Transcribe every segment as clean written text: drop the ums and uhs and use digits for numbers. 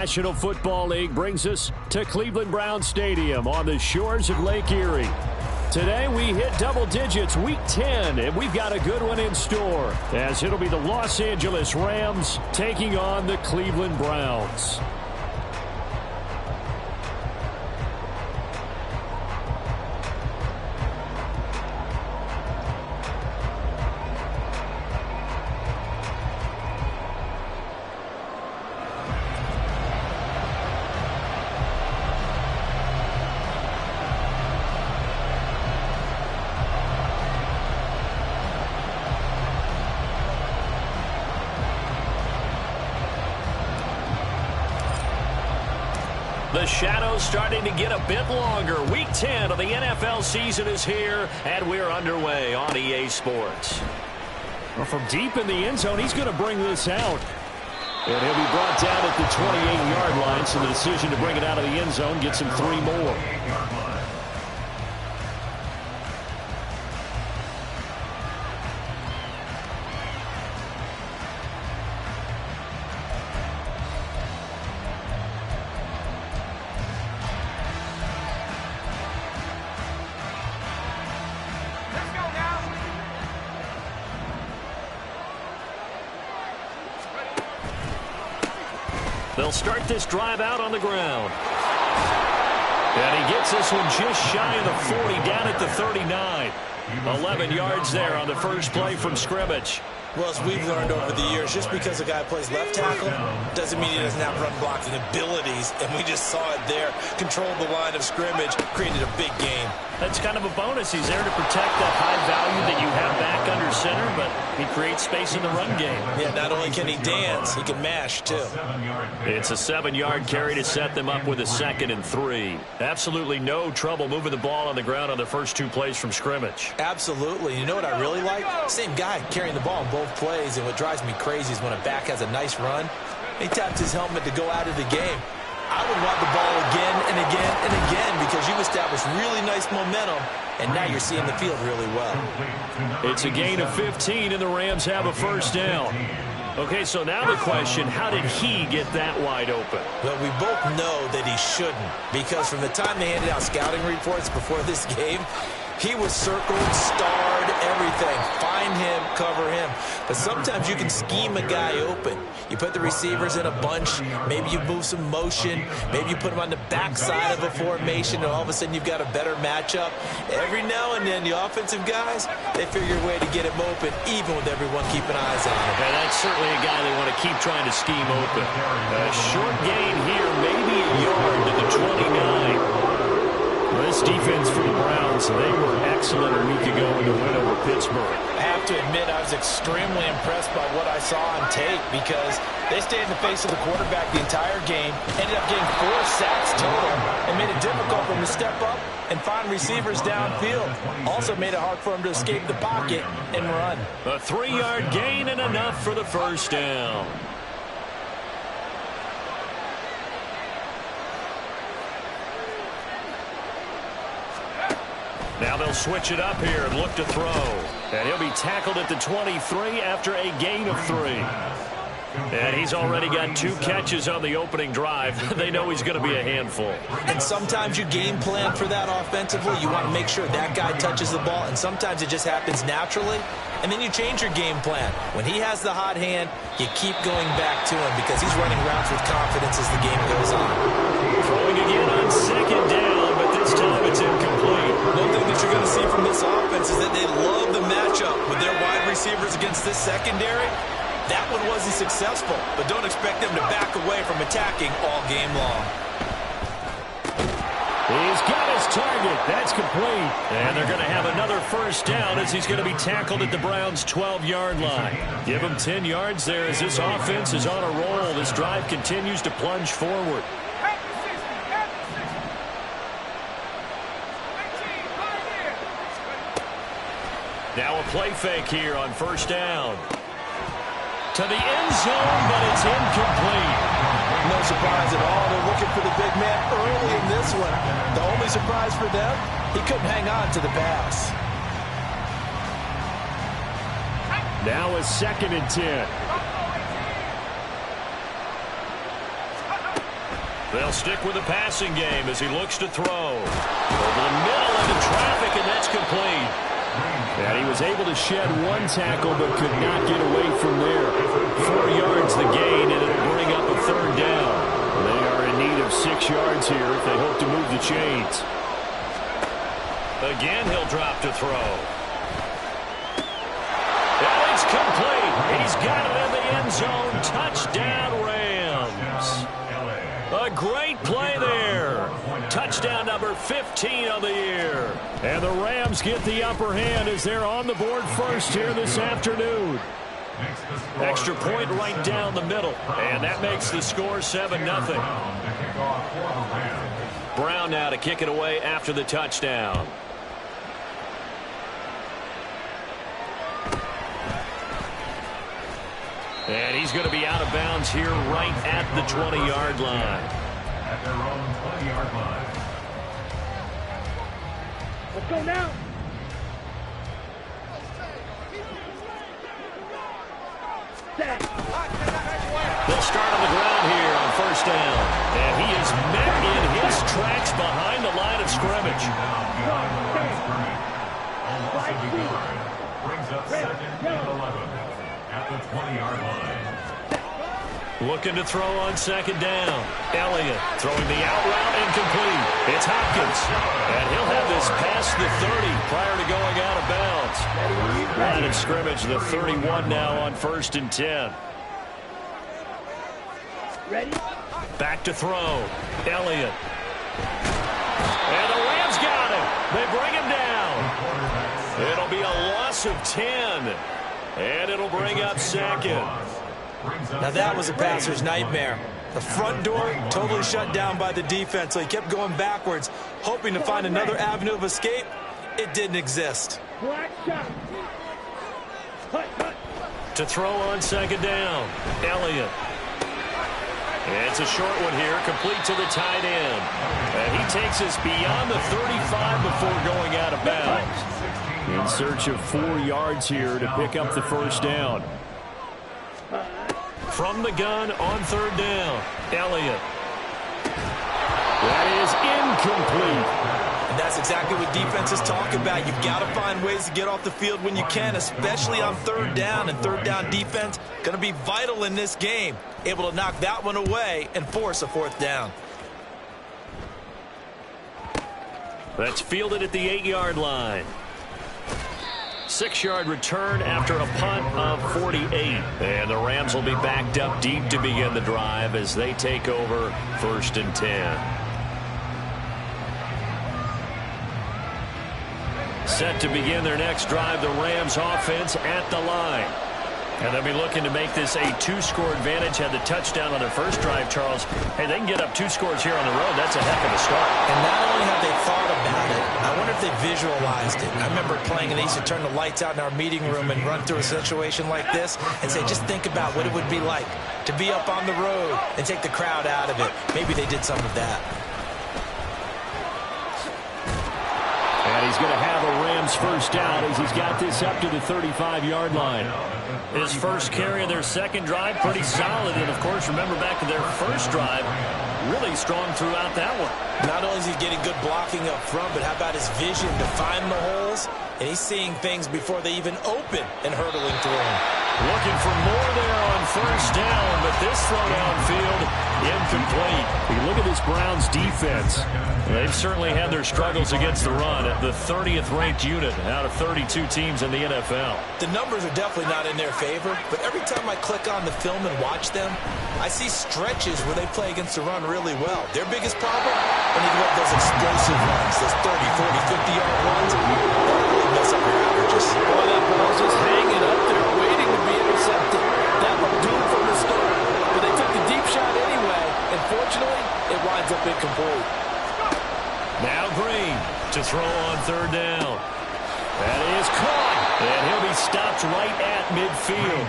National Football League brings us to Cleveland Brown Stadium on the shores of Lake Erie. Today we hit double digits, week 10, and we've got a good one in store, as it'll be the Los Angeles Rams taking on the Cleveland Browns. The shadow's starting to get a bit longer. Week 10 of the NFL season is here, and we're underway on EA Sports. Well, from deep in the end zone, he's going to bring this out. And he'll be brought down at the 28-yard line, so the decision to bring it out of the end zone gets him 3 more. They'll start this drive out on the ground. And he gets this one just shy of the 40, down at the 39. 11 yards there on the first play from scrimmage. Well, as we've learned over the years, just because a guy plays left tackle doesn't mean he doesn't have run blocking abilities, and we just saw it there. Controlled the line of scrimmage, created a big gain. That's kind of a bonus. He's there to protect that high value that you have back under center, but he creates space in the run game. Yeah, not only can he dance, he can mash, too. It's a 7-yard carry to set them up with a 2nd and 3. Absolutely no trouble moving the ball on the ground on the first 2 plays from scrimmage. Absolutely. You know what I really like? Same guy carrying the ball in both plays, and what drives me crazy is when a back has a nice run, he taps his helmet to go out of the game. I would want the ball again and again and again because you've established really nice momentum, and now you're seeing the field really well. It's a gain of 15, and the Rams have a first down. Okay, so now the question, how did he get that wide open? Well, we both know that he shouldn't, because from the time they handed out scouting reports before this game, he was circled, starred, everything. Find him, cover him. But sometimes you can scheme a guy open. You put the receivers in a bunch. Maybe you move some motion. Maybe you put them on the backside of a formation, and all of a sudden you've got a better matchup. Every now and then, the offensive guys, they figure a way to get him open, even with everyone keeping eyes on him. And that's certainly a guy they want to keep trying to scheme open. A short gain here, maybe a yard to the 29. This defense for the Browns, they were excellent a week ago in the win over Pittsburgh. I have to admit, I was extremely impressed by what I saw on tape because they stayed in the face of the quarterback the entire game, ended up getting 4 sacks total, and made it difficult for him to step up and find receivers downfield. Also made it hard for him to escape the pocket and run. A 3-yard gain and enough for the first down. Now they'll switch it up here and look to throw. And he'll be tackled at the 23 after a gain of 3. And he's already got 2 catches on the opening drive. They know he's going to be a handful. And sometimes you game plan for that offensively. You want to make sure that guy touches the ball, and sometimes it just happens naturally. And then you change your game plan. When he has the hot hand, you keep going back to him because he's running routes with confidence as the game goes on. Throwing again on 2nd down, but this time it's incomplete. One thing that you're going to see from this offense is that they love the matchup with their wide receivers against this secondary. That one wasn't successful, but don't expect them to back away from attacking all game long. He's got his target. That's complete. And they're going to have another first down as he's going to be tackled at the Browns' 12-yard line. Give him 10 yards there as this offense is on a roll. This drive continues to plunge forward. Now a play fake here on first down. To the end zone, but it's incomplete. No surprise at all. They're looking for the big man early in this one. The only surprise for them, he couldn't hang on to the pass. Now a 2nd and 10. They'll stick with the passing game as he looks to throw. Over the middle into traffic, and that's complete. And he was able to shed one tackle but could not get away from there. 4 yards the gain, and it'll bring up a third down. They are in need of 6 yards here if they hope to move the chains. Again, he'll drop to throw. And it's complete. He's got it in the end zone. Touchdown, Rams. A great play there. Touchdown number 15 of the year. And the Rams get the upper hand as they're on the board first here this afternoon. Extra point right down the middle. And that makes the score 7-0. Brown now to kick it away after the touchdown. And he's going to be out of bounds here right at the 20-yard line. At their own 20-yard line. Let's go now. They'll start on the ground here on first down. And he is met in his tracks behind the line of scrimmage. Brings up 2nd and 11. At the 20-yard line. Looking to throw on second down. Elliott throwing the out route incomplete. It's Hopkins. And he'll have this past the 30 prior to going out of bounds. Line of scrimmage, the 31 now on 1st and 10. Ready? Back to throw. Elliott. And the Rams got him. They bring him down. It'll be a loss of 10. And it'll bring up 2nd. Now that was a passer's nightmare. The front door totally shut down by the defense, so he kept going backwards, hoping to find another avenue of escape. It didn't exist. To throw on second down, Elliott. It's a short one here, complete to the tight end. And he takes us beyond the 35 before going out of bounds. In search of 4 yards here to pick up the first down. From the gun on third down, Elliott. That is incomplete. And that's exactly what defenses talk about. You've got to find ways to get off the field when you can, especially on third down. And third down defense going to be vital in this game. Able to knock that one away and force a 4th down. That's fielded at the 8-yard line. 6-yard return after a punt of 48. And the Rams will be backed up deep to begin the drive as they take over 1st and 10. Set to begin their next drive, the Rams offense at the line. And they'll be looking to make this a 2-score advantage. Had the touchdown on their first drive, Charles. Hey, they can get up 2 scores here on the road. That's a heck of a start. And not only have they thought about it, I wonder if they visualized it. I remember playing, and they used to turn the lights out in our meeting room and run through a situation like this and say, just think about what it would be like to be up on the road and take the crowd out of it. Maybe they did some of that. And he's going to have a Rams first down as he's got this up to the 35-yard line. His first carry of their second drive, pretty solid. And, of course, remember back to their first drive, really strong throughout that one. Not only is he getting good blocking up front, but how about his vision to find the holes? And he's seeing things before they even open and hurtling through them. Looking for more there on first down, but this throw downfield, incomplete. You look at this Browns defense. They've certainly had their struggles against the run. The 30th ranked unit out of 32 teams in the NFL. The numbers are definitely not in their favor, but every time I click on the film and watch them, I see stretches where they play against the run really well. Their biggest problem, when you get those explosive runs, those 30, 40, 50-yard runs, they really mess up your averages. Boy, that ball's just hanging up there waiting to be intercepted. That looked doomed from the start, but they took the deep shot anyway, and fortunately, it winds up incomplete. Now Green to throw on third down. That is caught, and he'll be stopped right at midfield.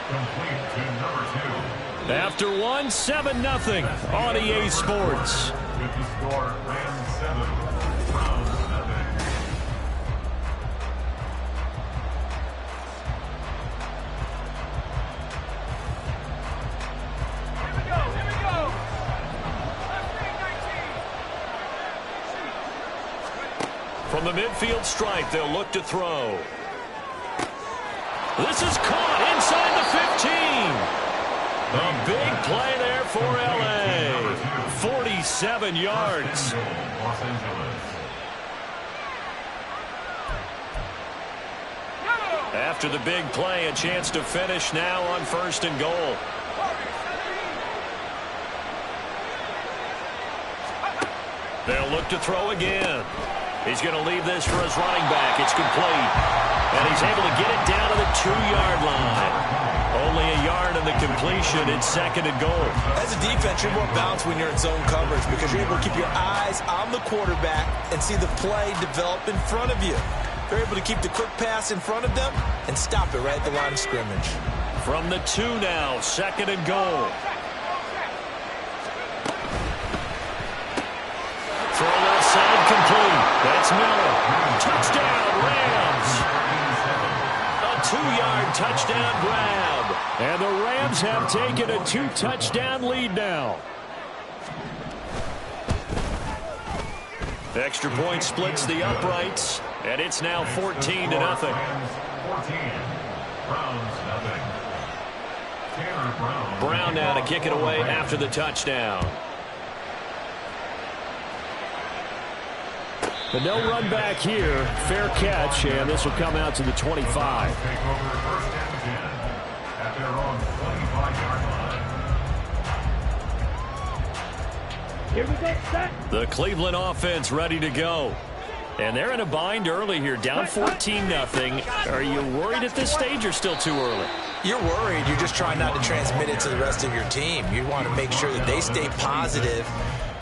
Complete to number 2. After 7-0 on EA Sports. With the score, Rams 7, Browns 7. Here we go. From the midfield stripe, they'll look to throw. This is caught inside the 15. A big play there for L.A. 47 yards. After the big play, a chance to finish now on 1st and goal. They'll look to throw again. He's going to leave this for his running back. It's complete. And he's able to get it down to the 2-yard line. Only a yard in the completion. It's 2nd and goal. As a defense, you're more balanced when you're in zone coverage because you're able to keep your eyes on the quarterback and see the play develop in front of you. They're able to keep the quick pass in front of them and stop it right at the line of scrimmage. From the 2 now, 2nd and goal. Throw left side complete. That's Miller. Touchdown, Rams. A 2-yard touchdown grab. And the Rams have taken a 2-touchdown lead now. Extra point splits the uprights, and it's now 14-0. Brown now to kick it away after the touchdown. But no run back here. Fair catch, and this will come out to the 25. Take over 1st and 10 at their own 25-yard line. Here we go, set. The Cleveland offense ready to go. And they're in a bind early here, down 14-0. Are you worried at this stage or still too early? You're worried. You're just trying not to transmit it to the rest of your team. You want to make sure that they stay positive.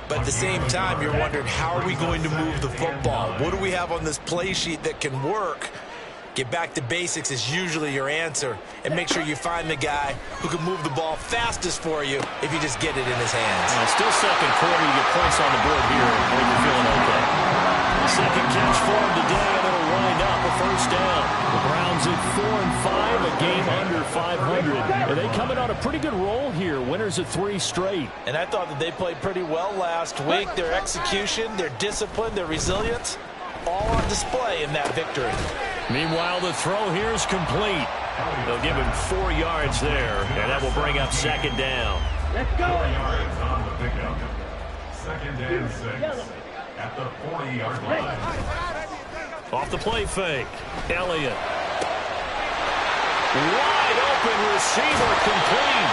But at the same time, you're wondering, how are we going to move the football? What do we have on this play sheet that can work? Get back to basics is usually your answer. And make sure you find the guy who can move the ball fastest for you if you just get it in his hands. Still 2nd quarter. You get points on the board here when you're feeling okay. 2nd catch for him today, and it'll wind up a 1st down. The Browns at 4-5, a game under 500. And they coming on a pretty good roll here. Winners of 3 straight. And I thought that they played pretty well last week. Their execution, their discipline, their resilience, all on display in that victory. Meanwhile, the throw here is complete. They'll give him 4 yards there, and that will bring up 2nd down. Let's go. 4 yards on the pickup. 2nd and 6 at the 40-yard line. Off the play fake. Elliott. Wide open receiver complete.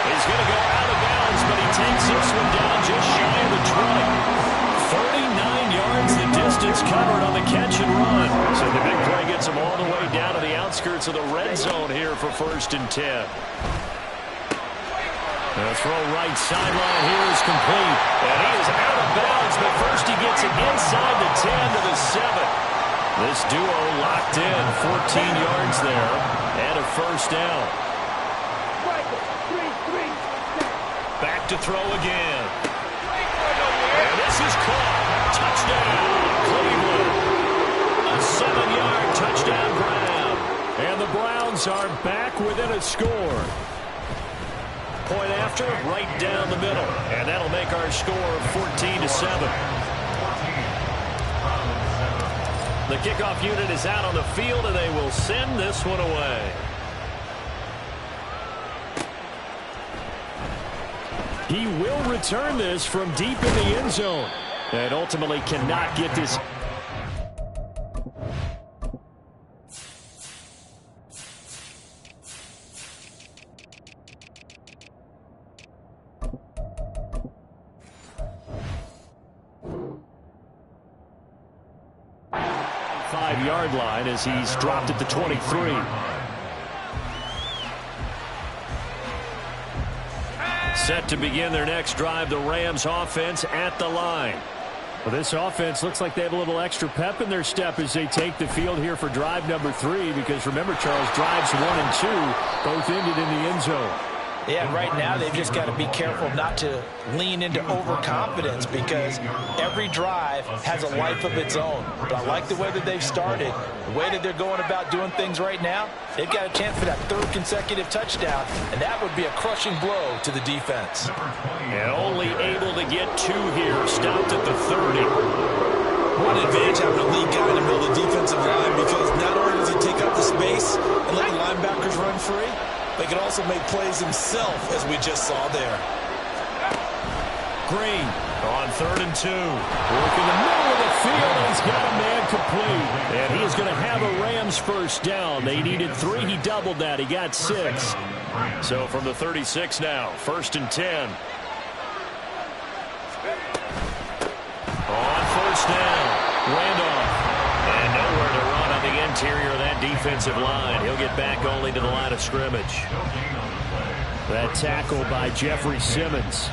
He's going to go out of bounds, but he takes this one down just shy of the 20. 39 yards the distance covered on the catch and run. So the big play gets him all the way down to the outskirts of the red zone here for 1st and 10. The throw right sideline here is complete. And he is out of bounds, but first he gets it inside the 10 to the 7. This duo locked in, 14 yards there, and a 1st down. Back to throw again. And this is caught. Touchdown, Cleveland. A 7-yard touchdown grab. And the Browns are back within a score. Point after, right down the middle. And that'll make our score 14-7. The kickoff unit is out on the field, and they will send this one away. He will return this from deep in the end zone. And ultimately cannot get this. Five-yard line as he's dropped at the 23. Set to begin their next drive, the Rams offense at the line. Well, this offense looks like they have a little extra pep in their step as they take the field here for drive number 3, because remember, Charles, drives 1 and 2 both ended in the end zone. Yeah, right now they've just got to be careful not to lean into overconfidence, because every drive has a life of its own. But I like the way that they've started, the way that they're going about doing things right now. They've got a chance for that 3rd consecutive touchdown, and that would be a crushing blow to the defense. And only able to get 2 here, stopped at the 30. One advantage having a lead guy in the middle of the defensive line, because not only does he take up the space and let the linebackers run free, but he can also make plays himself, as we just saw there. Green on 3rd and 2. Work in the middle of the field, and he's got a man complete. And he is going to have a Rams first down. They needed 3. He doubled that. He got 6. So from the 36 now, 1st and 10. On 1st down, Randolph. And nowhere to run on the interior of that defensive line. He'll get back only to the line of scrimmage. That tackle by Jeffrey Simmons.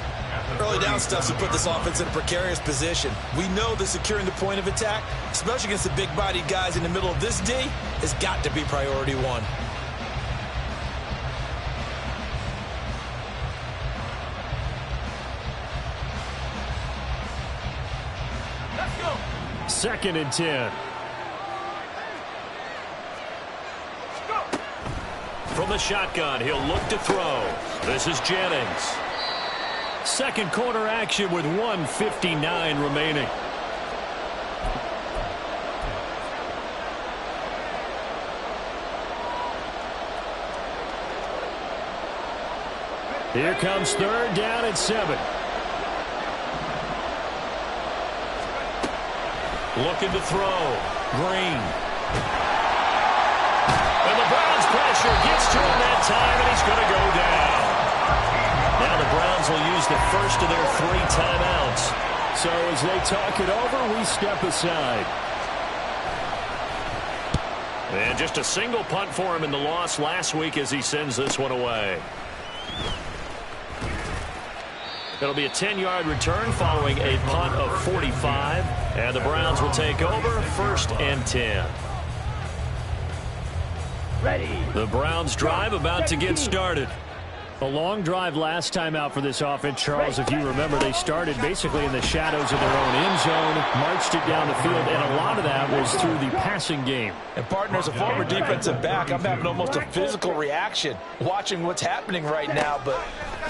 Early down stuff to put this offense in a precarious position. We know that securing the point of attack, especially against the big-bodied guys in the middle of this D, has got to be priority 1. Let's go. 2nd and 10. From the shotgun, he'll look to throw. This is Jennings. Second quarter action with 1:59 remaining. Here comes 3rd down and 7. Looking to throw. Green. And the Browns pressure gets to him that time, and he's going to go down. Now the Browns will use the first of their 3 timeouts. So as they talk it over, we step aside. And just a single punt for him in the loss last week as he sends this one away. It'll be a 10-yard return following a punt of 45. And the Browns will take over 1st and 10. Ready. The Browns drive about to get started. A long drive last time out for this offense, Charles. If you remember, they started basically in the shadows of their own end zone, marched it down the field, and a lot of that was through the passing game. And, partner, as a former defensive back, I'm having almost a physical reaction watching what's happening right now. But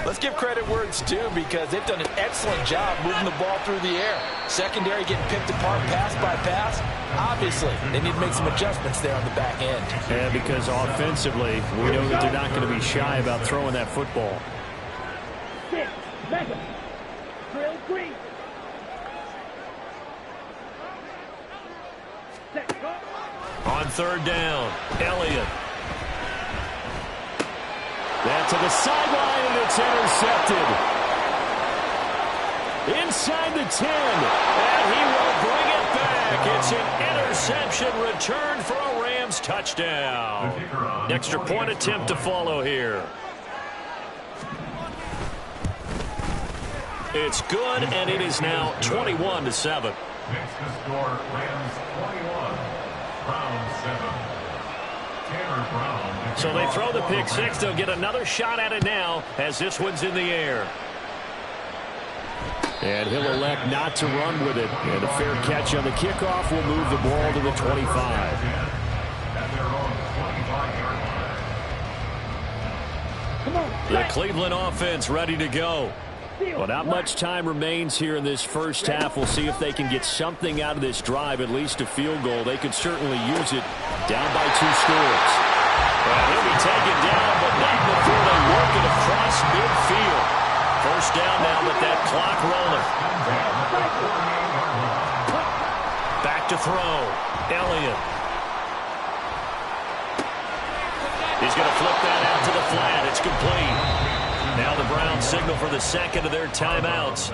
let's give credit where it's due, because they've done an excellent job moving the ball through the air. Secondary getting picked apart pass by pass. Obviously, they need to make some adjustments there on the back end. And because offensively, we know that they're not going to be shy about throwing that football. On 3rd down, Elliott. That to the sideline, and it's intercepted. Inside the 10, and he will bring it back. It's an interception return for a Rams touchdown. Extra point attempt to follow here. It's good, and it is now 21-7. Next to score, Rams 21, Browns 7. Tanner Brown. So they throw the pick 6. They'll get another shot at it now as this one's in the air. And he'll elect not to run with it. And a fair catch on the kickoff will move the ball to the 25. The Cleveland offense ready to go. Well, not much time remains here in this first half. We'll see if they can get something out of this drive, at least a field goal. They could certainly use it down by 2 scores. Well, he'll be taken down, but not before they work it across midfield. First down now, but that clock rolling. Back to throw. Elliott. He's going to flip that out to the flat. It's complete. Now the Browns signal for the second of their timeouts.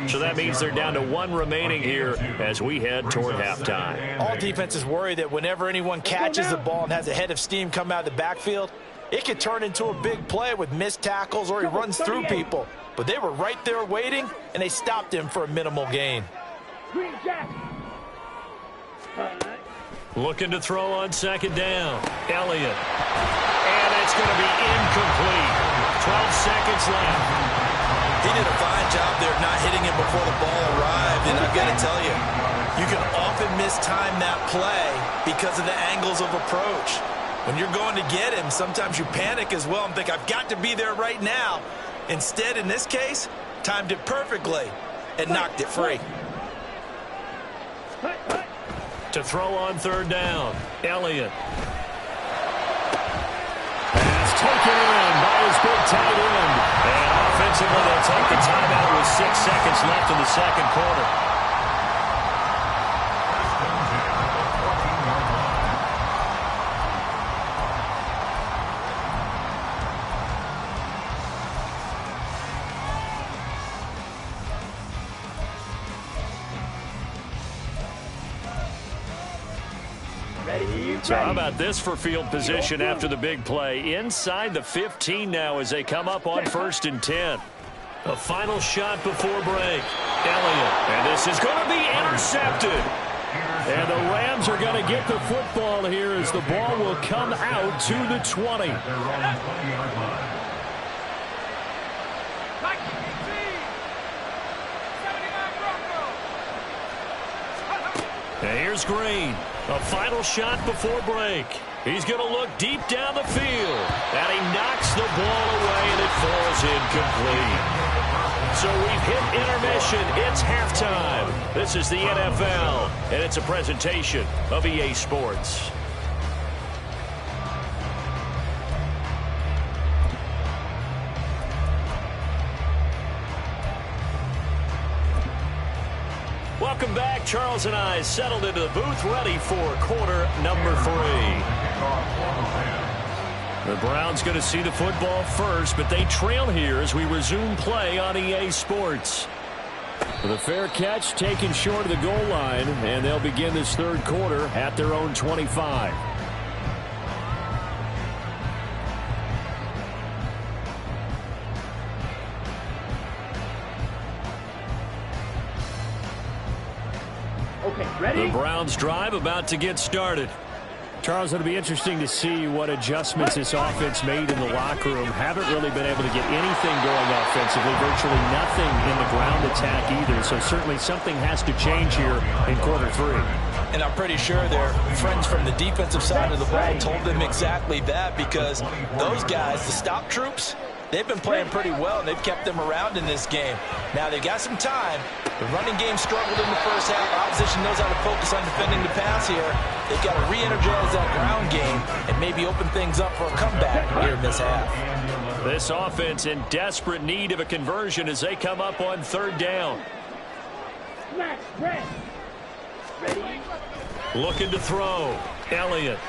So that means they're down to 1 remaining here as we head toward halftime. All defenses worry that whenever anyone catches the ball and has a head of steam come out of the backfield, it could turn into a big play with missed tackles or he runs through people. But they were right there waiting, and they stopped him for a minimal gain. Looking to throw on 2nd down. Elliott. And it's going to be incomplete. 12 seconds left. He did a fine job there not hitting him before the ball arrived, and I've got to tell you, you can often mistime that play because of the angles of approach. When you're going to get him, sometimes you panic as well and think, I've got to be there right now. Instead, in this case, timed it perfectly and knocked it free. To throw on third down, Elliott. Pass taken in by his big tight end. And offensively, they'll take the timeout with 6 seconds left in the second quarter. So how about this for field position after the big play? Inside the 15 now as they come up on 1st and 10. A final shot before break. Elliott. And this is going to be intercepted. And the Rams are going to get the football here as the ball will come out to the 20. And here's Green. A final shot before break. He's going to look deep down the field. And he knocks the ball away, and it falls incomplete. So we've hit intermission. It's halftime. This is the NFL, and it's a presentation of EA Sports. Welcome back. Charles and I settled into the booth, ready for quarter number 3. The Browns going to see the football first, but they trail here as we resume play on EA Sports. The fair catch taken short of the goal line, and they'll begin this third quarter at their own 25. The Browns drive about to get started. Charles, it'll be interesting to see what adjustments this offense made in the locker room. Haven't really been able to get anything going offensively, virtually nothing in the ground attack either. So certainly something has to change here in quarter 3. And I'm pretty sure their friends from the defensive side of the ball told them exactly that, because those guys, the stop troops, they've been playing pretty well, and they've kept them around in this game. Now, they've got some time. The running game struggled in the first half. Opposition knows how to focus on defending the pass here. They've got to re-energize that ground game and maybe open things up for a comeback here in this half. This offense in desperate need of a conversion as they come up on third down. Looking to throw. Elliott.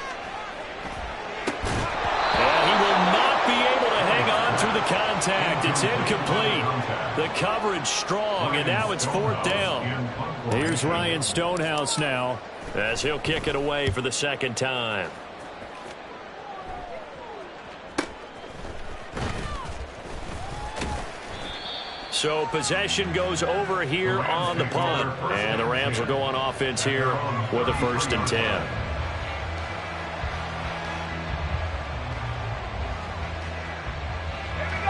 And he will not be able to hang on through the contact. It's incomplete. The coverage strong, and now it's fourth down. Here's Ryan Stonehouse now as he'll kick it away for the second time. So possession goes over here on the punt, and the Rams will go on offense here with a 1st and 10.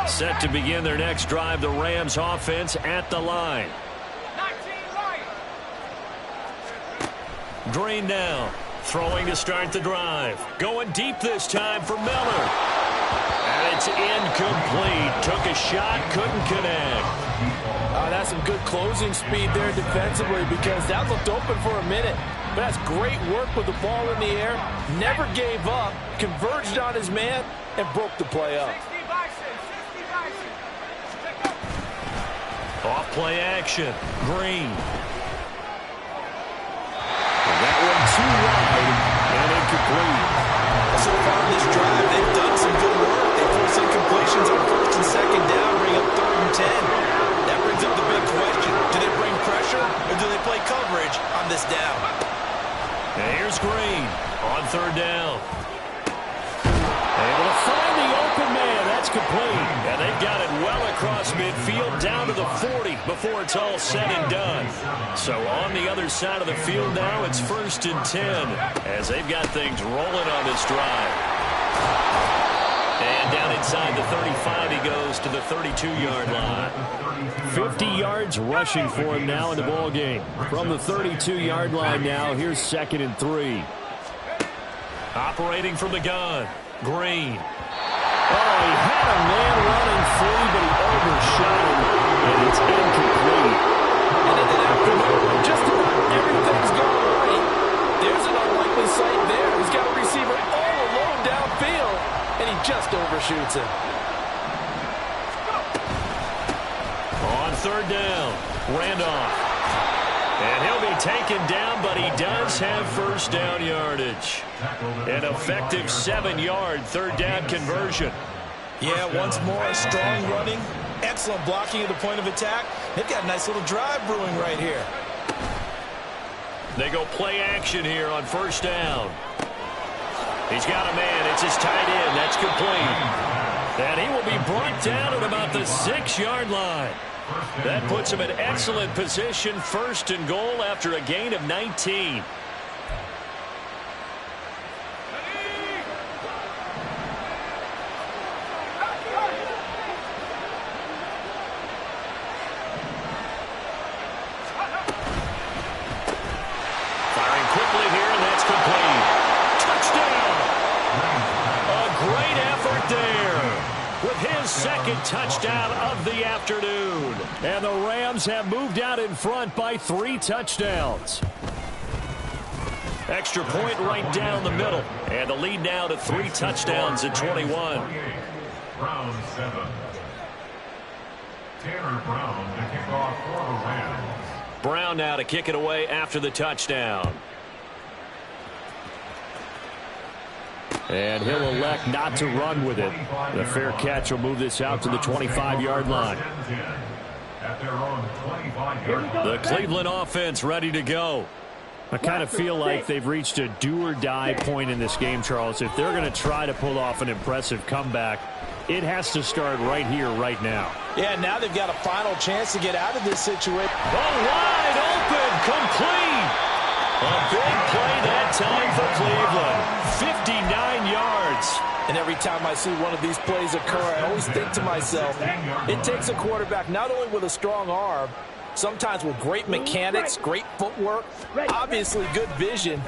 Set to begin their next drive, the Rams offense at the line. Green now, throwing to start the drive. Going deep this time for Miller. And it's incomplete. Took a shot, couldn't connect. That's some good closing speed there defensively, because that looked open for a minute. But that's great work with the ball in the air. Never gave up, converged on his man, and broke the play up. Off play action. Green. That one too wide and incomplete. So far in this drive, they've done some good work. They force incompletions on 1st and 2nd down, bring up 3rd and 10. That brings up the big question. Do they bring pressure or do they play coverage on this down? And here's Green on 3rd down. Able to find the open man. That's complete. And they've got it well across midfield down to the 40 before it's all said and done. So on the other side of the field now, it's 1st and 10 as they've got things rolling on this drive. And down inside the 35, he goes to the 32-yard line. 50 yards rushing for him now in the ball game. From the 32-yard line now, here's 2nd and 3. Operating from the gun. Green. Oh, he had a man running free, but he overshot him, and it's incomplete. And in that afternoon, just about everything's going Robinson. On third down, Randolph. And he'll be taken down, but he does have first down yardage. An effective 7-yard third down conversion. Yeah, once more, strong running, excellent blocking at the point of attack. They've got a nice little drive brewing right here. They go play action here on first down. He's got a man. It's his tight end. That's complete. And he will be brought down at about the 6-yard line. That puts him in excellent position, first and goal after a gain of 19. Firing quickly here, and that's complete. Touchdown! A great effort there with his second touchdown of the afternoon. And the Rams have moved out in front by 3 touchdowns. Extra point right down the middle. And the lead now to 3 touchdowns at 21. Round 7. Tanner Brown to kick off for the Rams. Brown now to kick it away after the touchdown. And he'll elect not to run with it. The fair catch will move this out to the 25-yard line. The Cleveland offense ready to go. I kind of feel like they've reached a do-or-die point in this game, Charles. If they're going to try to pull off an impressive comeback, it has to start right here, right now. Yeah, now they've got a final chance to get out of this situation. Oh, wide open, complete. A big play that time for Cleveland. 59 yards. And every time I see one of these plays occur, I always think to myself, it takes a quarterback not only with a strong arm, sometimes with great mechanics, great footwork, obviously good vision,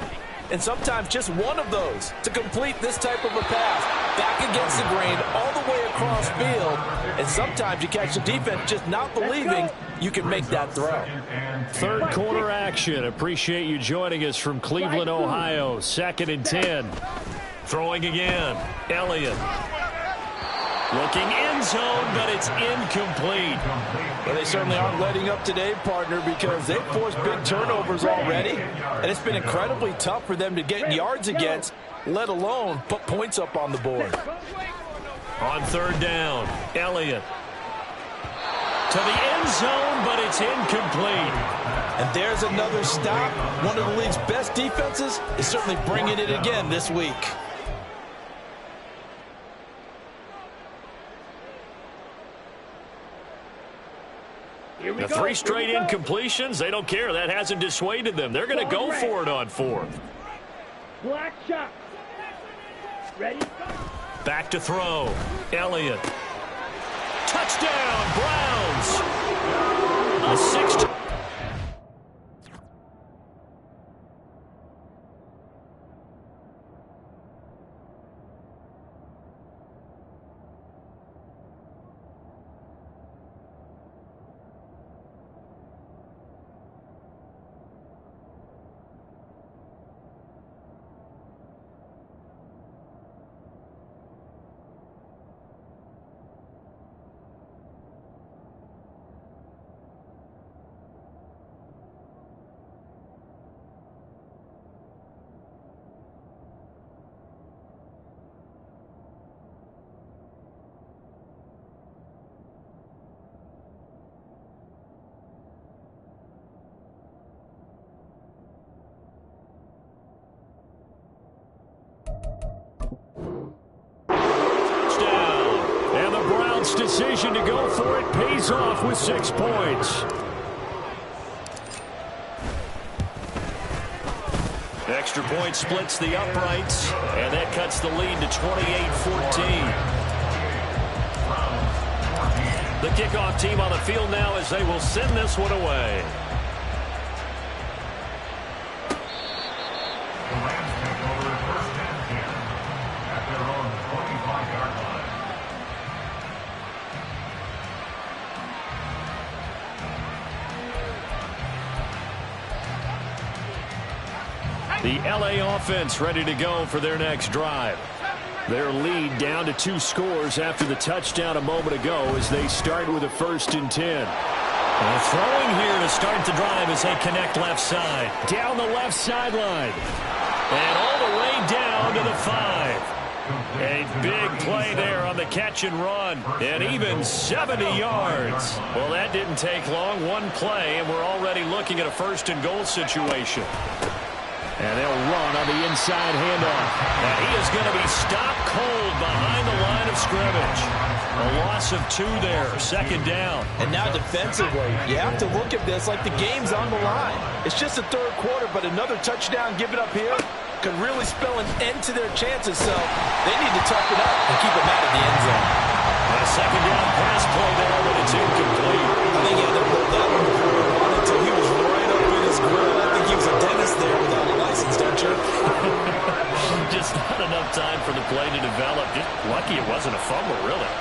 and sometimes just one of those to complete this type of a pass. Back against the grain, all the way across field, and sometimes you catch the defense just not believing you can make that throw. Third quarter action. Appreciate you joining us from Cleveland, Ohio. 2nd and 10. Throwing again. Elliott. Looking end zone, but it's incomplete. Well, they certainly aren't letting up today, partner, because they've forced big turnovers already, and it's been incredibly tough for them to get yards against, let alone put points up on the board. On third down, Elliott. To the end zone, but it's incomplete. And there's another stop. One of the league's best defenses is certainly bringing it again this week. The 3 straight incompletions, they don't care. That hasn't dissuaded them. They're going to go for it on 4th. Black shot. Ready? Back to throw. Elliott. Touchdown, Browns. A 6. Decision to go for it pays off with 6 points. Extra point splits the uprights, and that cuts the lead to 28-14. The kickoff team on the field now as they will send this one away. The Rams take over first and 10 at their own 25-yard line. The LA offense ready to go for their next drive. Their lead down to 2 scores after the touchdown a moment ago as they start with a 1st and 10. Throwing here to start the drive as they connect left side. Down the left sideline. And all the way down to the 5. A big play there on the catch and run. And even 70 yards. Well, that didn't take long. One play, and we're already looking at a 1st and goal situation. And they'll run on the inside handoff. And he is going to be stopped cold behind the line of scrimmage. A loss of 2 there, 2nd down. And now defensively, you have to look at this like the game's on the line. It's just the 3rd quarter, but another touchdown given up here could really spell an end to their chances. So they need to tough it up and keep them out of the end zone. A 2nd down pass play there, but it's incomplete. I think he had to hold that one before he wanted to. He was right up in his grill. I think he was a dentist there without a license, don't you? Just not enough time for the play to develop. Just lucky it wasn't a fumble, really.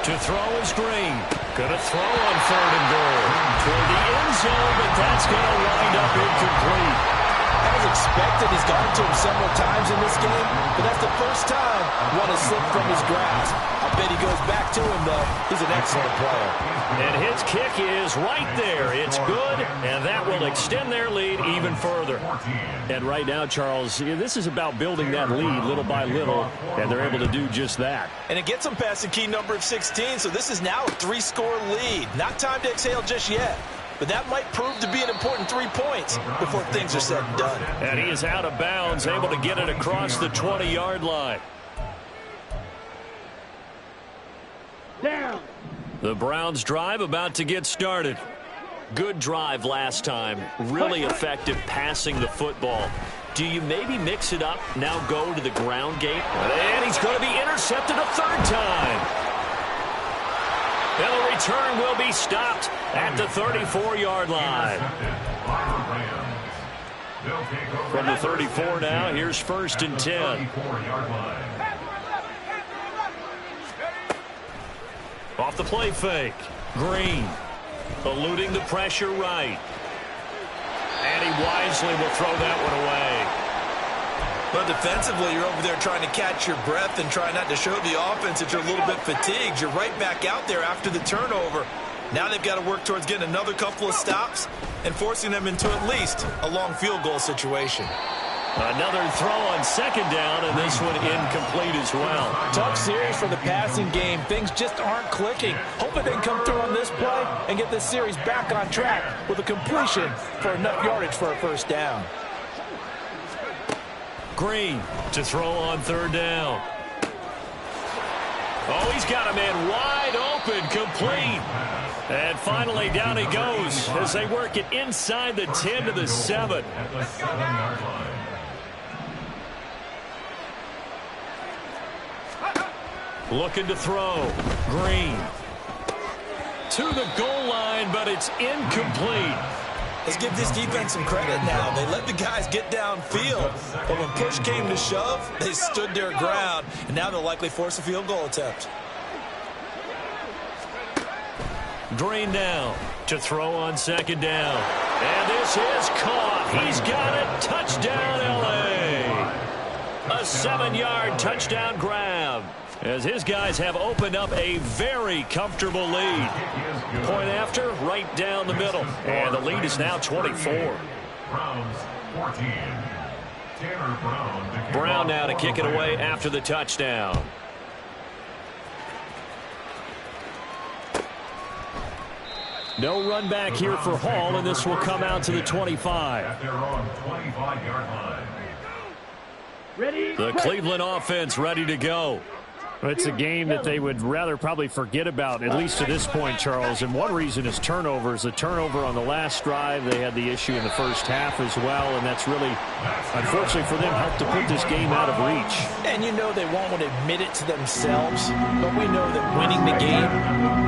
To throw is Green. Gonna throw on 3rd and goal. Toward the end zone, but that's gonna wind up incomplete. As expected, he's gotten to him several times in this game, but that's the first time one has slipped from his grasp. I bet he goes back to him, though. He's an excellent player. And his kick is right there. It's good, and that will extend their lead even further. And right now, Charles, this is about building that lead little by little, and they're able to do just that. And it gets them past the key number of 16, so this is now a 3-score lead. Not time to exhale just yet. But that might prove to be an important 3 points before things are said and done. And he is out of bounds, able to get it across the 20-yard line. Down. The Browns drive about to get started. Good drive last time. Really effective passing the football. Do you maybe mix it up, now go to the ground game? And he's going to be intercepted a 3rd time. And the return will be stopped at the 34-yard line. From the 34 now, here's 1st and 10. Off the play fake. Green eluding the pressure right. And he wisely will throw that one away. But defensively, you're over there trying to catch your breath and try not to show the offense that you're a little bit fatigued. You're right back out there after the turnover. Now they've got to work towards getting another couple of stops and forcing them into at least a long field goal situation. Another throw on 2nd down, and this one incomplete as well. Tough series for the passing game. Things just aren't clicking. Hoping they can come through on this play and get this series back on track with a completion for enough yardage for a 1st down. Green to throw on 3rd down. Oh, he's got a man wide open, complete. And finally down he goes as they work it inside the 10 to the 7. At the 7-yard line. Looking to throw. Green to the goal line, but it's incomplete. Let's give this defense some credit now. They let the guys get downfield, but when push came to shove, they stood their ground, and now they'll likely force a field goal attempt. Green now to throw on 2nd down. And this is caught. He's got it. Touchdown, L.A. A 7-yard touchdown grab as his guys have opened up a very comfortable lead. Point after, right down the middle. And the lead is now 24. Browns 14. Tanner Brown. Brown now to kick it away after the touchdown. No run back here for Hall, and this will come out to the 25. At their own 25-yard line. Ready? The Cleveland offense ready to go. It's a game that they would rather probably forget about, at least to this point, Charles. And one reason is turnovers. The turnover on the last drive, they had the issue in the first half as well. And that's really, unfortunately for them, helped to put this game out of reach. And you know they won't want to admit it to themselves, but we know that winning the game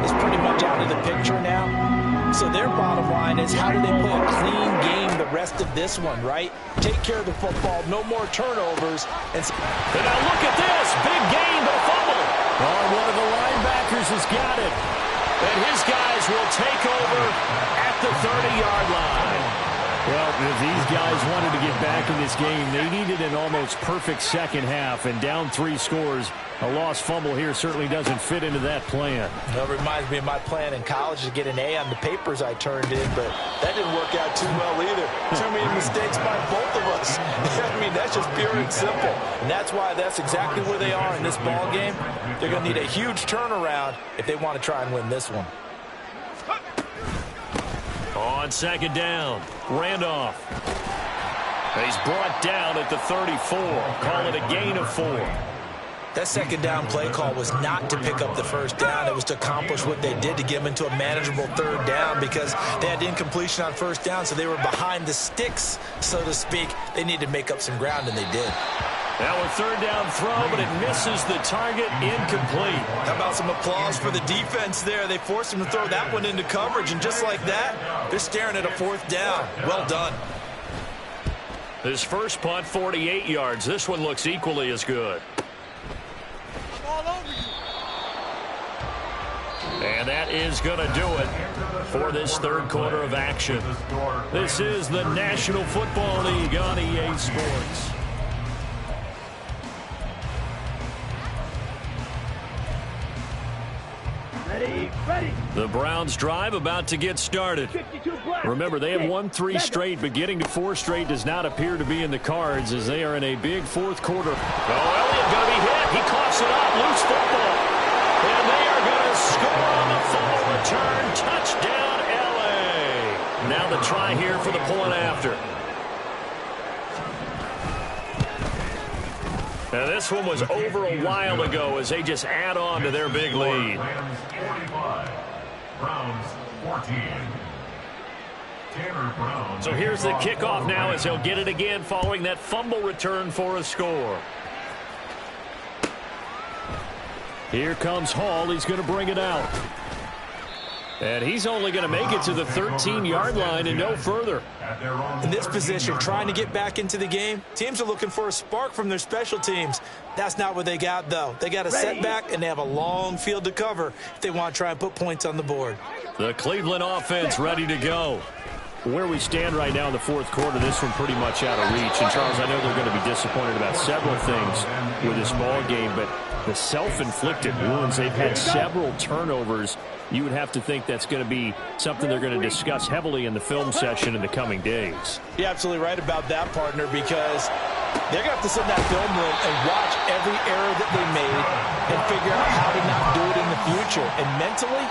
is pretty much out of the picture now. So their bottom line is, how do they play a clean game the rest of this one, right? Take care of the football, no more turnovers. And now look at this. Big game, but a fumble. Oh, one of the linebackers has got it. And his guys will take over at the 30-yard line. Well, if these guys wanted to get back in this game, they needed an almost perfect second half, and down 3 scores. A lost fumble here certainly doesn't fit into that plan. That reminds me of my plan in college to get an A on the papers I turned in, but that didn't work out too well either. Too many mistakes by both of us. I mean, that's just pure and simple. And that's why that's exactly where they are in this ball game. They're going to need a huge turnaround if they want to try and win this one. On second down, Randolph. He's brought down at the 34. Call it a gain of 4. That second down play call was not to pick up the first down. It was to accomplish what they did to get them into a manageable third down because they had incompletion on first down, so they were behind the sticks, so to speak. They needed to make up some ground, and they did. Now a third down throw, but it misses the target, incomplete. How about some applause for the defense there? They forced him to throw that one into coverage, and just like that, they're staring at a fourth down. Well done. His first punt, 48 yards. This one looks equally as good. And that is going to do it for this third quarter of action. This is the National Football League on EA Sports. Ready. The Browns drive about to get started. Remember, they have won 3 straight, but getting to 4 straight does not appear to be in the cards as they are in a big fourth quarter. Oh, Elliott going to be hit. He coughs it up. Loose football. And they are going to score on the fumble return. Touchdown, L.A. Now the try here for the point after. Now this one was over a while ago as they just add on to their big lead. Rams 45, Browns 14. Tanner Brown. So here's the kickoff now as he'll get it again following that fumble return for a score. Here comes Hall. He's going to bring it out. And he's only going to make it to the 13-yard line and no further. In this position, trying to get back into the game, teams are looking for a spark from their special teams. That's not what they got, though. They got a setback, and they have a long field to cover if they want to try and put points on the board. The Cleveland offense ready to go. Where we stand right now in the fourth quarter, this one pretty much out of reach. And, Charles, I know they're going to be disappointed about several things with this ball game, but the self-inflicted wounds, they've had several turnovers. You would have to think that's going to be something they're going to discuss heavily in the film session in the coming days. You're absolutely right about that, partner, because they're going to have to sit in that film room and watch every error that they made and figure out how to not do it in the future. And mentally,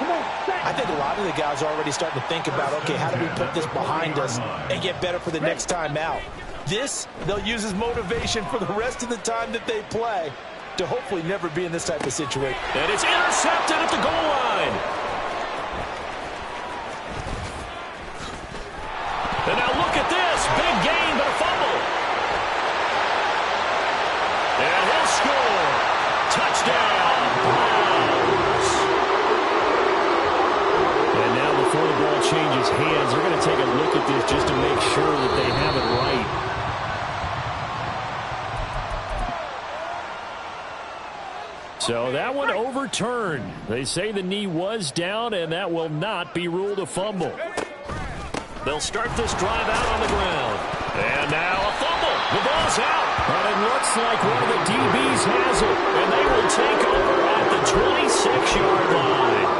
I think a lot of the guys are already starting to think about, okay, how do we put this behind us and get better for the next time out? This, they'll use as motivation for the rest of the time that they play to hopefully never be in this type of situation. And it's intercepted at the goal line. And now look at this. Big gain, but a fumble. And he'll score. Touchdown, Browns. And now before the ball changes hands, they're going to take a look at this just to make sure that they have it right. So that one overturned. They say the knee was down, and that will not be ruled a fumble. They'll start this drive out on the ground. And now a fumble. The ball's out. And it looks like one of the DBs has it. And they will take over at the 26-yard line.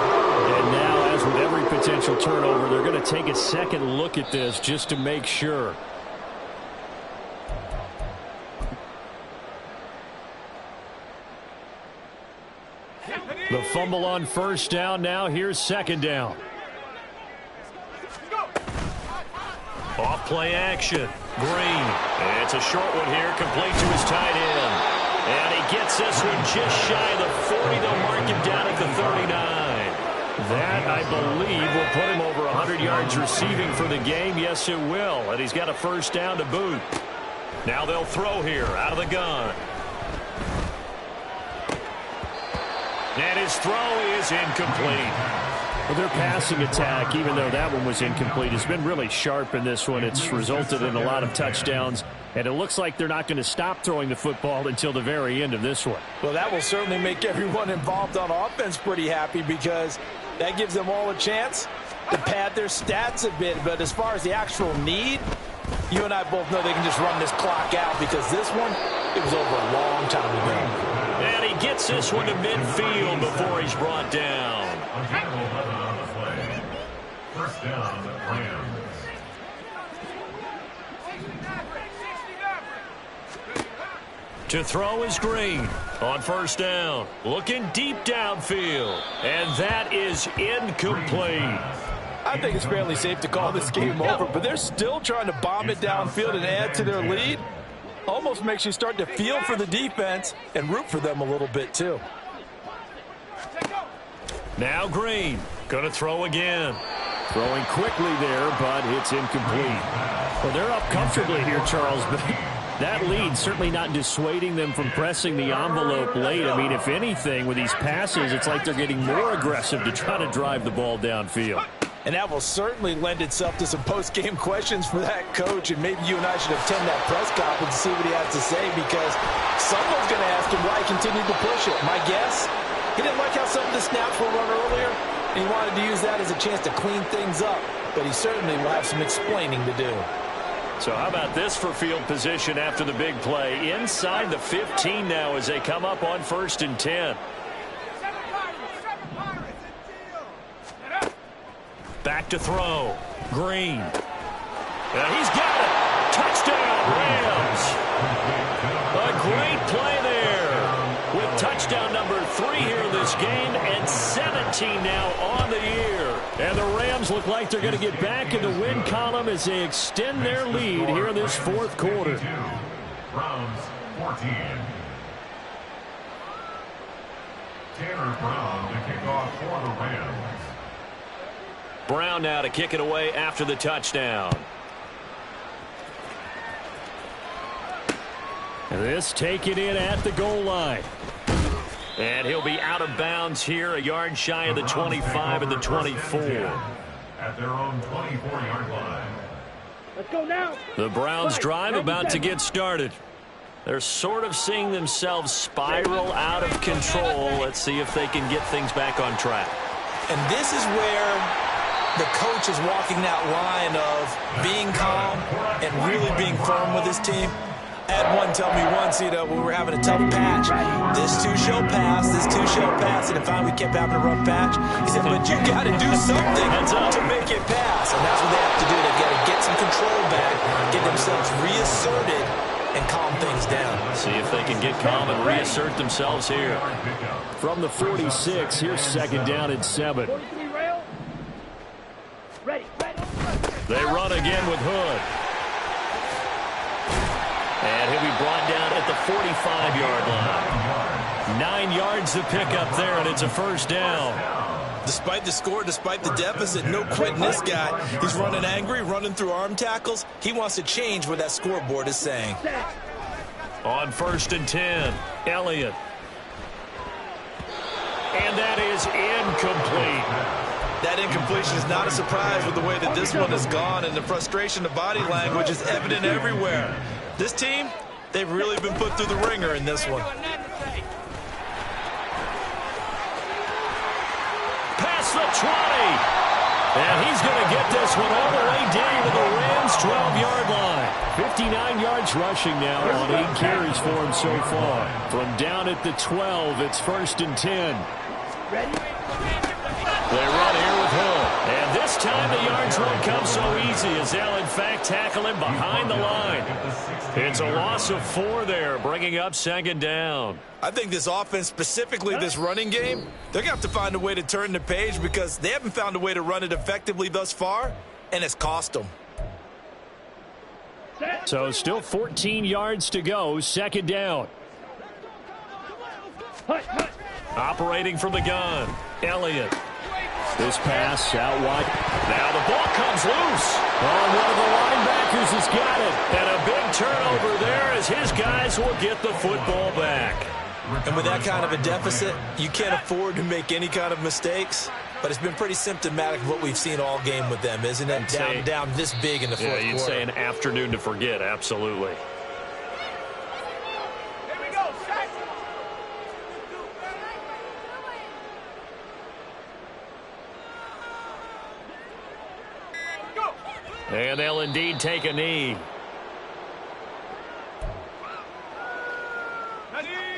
And now, as with every potential turnover, they're going to take a second look at this just to make sure. The fumble on first down. Now here's second down. Off play action. Green. It's a short one here, complete to his tight end. And he gets this one just shy of the 40. They'll mark him down at the 39. That, I believe, will put him over 100 yards receiving for the game. Yes, it will. And he's got a first down to boot. Now they'll throw here out of the gun. And his throw is incomplete. Well, their passing attack, even though that one was incomplete, has been really sharp in this one. It's resulted in a lot of touchdowns, and it looks like they're not going to stop throwing the football until the very end of this one. Well, that will certainly make everyone involved on offense pretty happy because that gives them all a chance to pad their stats a bit, but as far as the actual need, you and I both know they can just run this clock out because this one, it was over a long time ago. And he gets this one to midfield before he's brought down. First down, Rams. To throw is Green on first down. Looking deep downfield. And that is incomplete. I think it's fairly safe to call this game over, but they're still trying to bomb it downfield and add to their lead. Almost makes you start to feel for the defense and root for them a little bit too. Now Green going to throw again. Throwing quickly there, but it's incomplete. Well, they're up comfortably here, Charles, but that lead certainly not dissuading them from pressing the envelope late. I mean, if anything, with these passes, it's like they're getting more aggressive to try to drive the ball downfield. And that will certainly lend itself to some post-game questions for that coach, and maybe you and I should attend that press conference to see what he has to say, because someone's going to ask him why he continued to push it. My guess, he didn't like how some of the snaps were run earlier, and he wanted to use that as a chance to clean things up, but he certainly will have some explaining to do. So how about this for field position after the big play? Inside the 15 now as they come up on 1st and 10. Back to throw. Green. He's got it. Touchdown, Rams. A great play there. With touchdown number 3 here this game and 17 now on the year. And the Rams look like they're going to get back in the win column as they extend their lead here in this 4th quarter. Browns 14. Tanner Brown to kick off for the Rams. Brown now to kick it away after the touchdown. This taken in at the goal line. And he'll be out of bounds here, a yard shy of the 25 and the 24. At their own 24-yard line. Let's go now. The Browns drive about to get started. They're sort of seeing themselves spiral out of control. Let's see if they can get things back on track. And this is where the coach is walking that line of being calm and really being firm with his team. I had one tell me once, when we were having a tough patch, this too shall pass, and if finally we kept having a rough patch, he said, but you got to do something to make it pass. And that's what they have to do. They got to get some control back, get themselves reasserted, and calm things down. See if they can get calm and reassert themselves here. From the 46, here's 2nd down and 7. Ready. They run again with Hood. And he'll be brought down at the 45-yard line. 9 yards to pick up there, and it's a 1st down. Despite the score, despite the deficit, no quitting this guy. He's running angry, running through arm tackles. He wants to change what that scoreboard is saying. On 1st and 10, Elliott. And that is incomplete. That incompletion is not a surprise with the way that this one has gone, and the frustration, the body language is evident everywhere. This team, they've really been put through the ringer in this one. Past the 20. And he's going to get this one all the way down to the Rams' 12-yard line. 59 yards rushing now on 8 carries for him so far. From down at the 12, it's 1st and 10. Ready. They run here with Hood. And this time the yards won't come so easy as they'll, in fact, tackle him behind the line. It's a loss of 4 there, bringing up 2nd down. I think this offense, specifically this running game, they're going to have to find a way to turn the page because they haven't found a way to run it effectively thus far, and it's cost them. So still 14 yards to go, 2nd down. Operating from the gun, Elliott. This pass out wide. Now the ball comes loose. Oh, one of the linebackers has got it. And a big turnover there as his guys will get the football back. And with that kind of a deficit, you can't afford to make any kind of mistakes. But it's been pretty symptomatic of what we've seen all game with them, isn't it? Down this big in the fourth quarter. Yeah, you'd say an afternoon to forget, absolutely. And they'll indeed take a knee. Ready?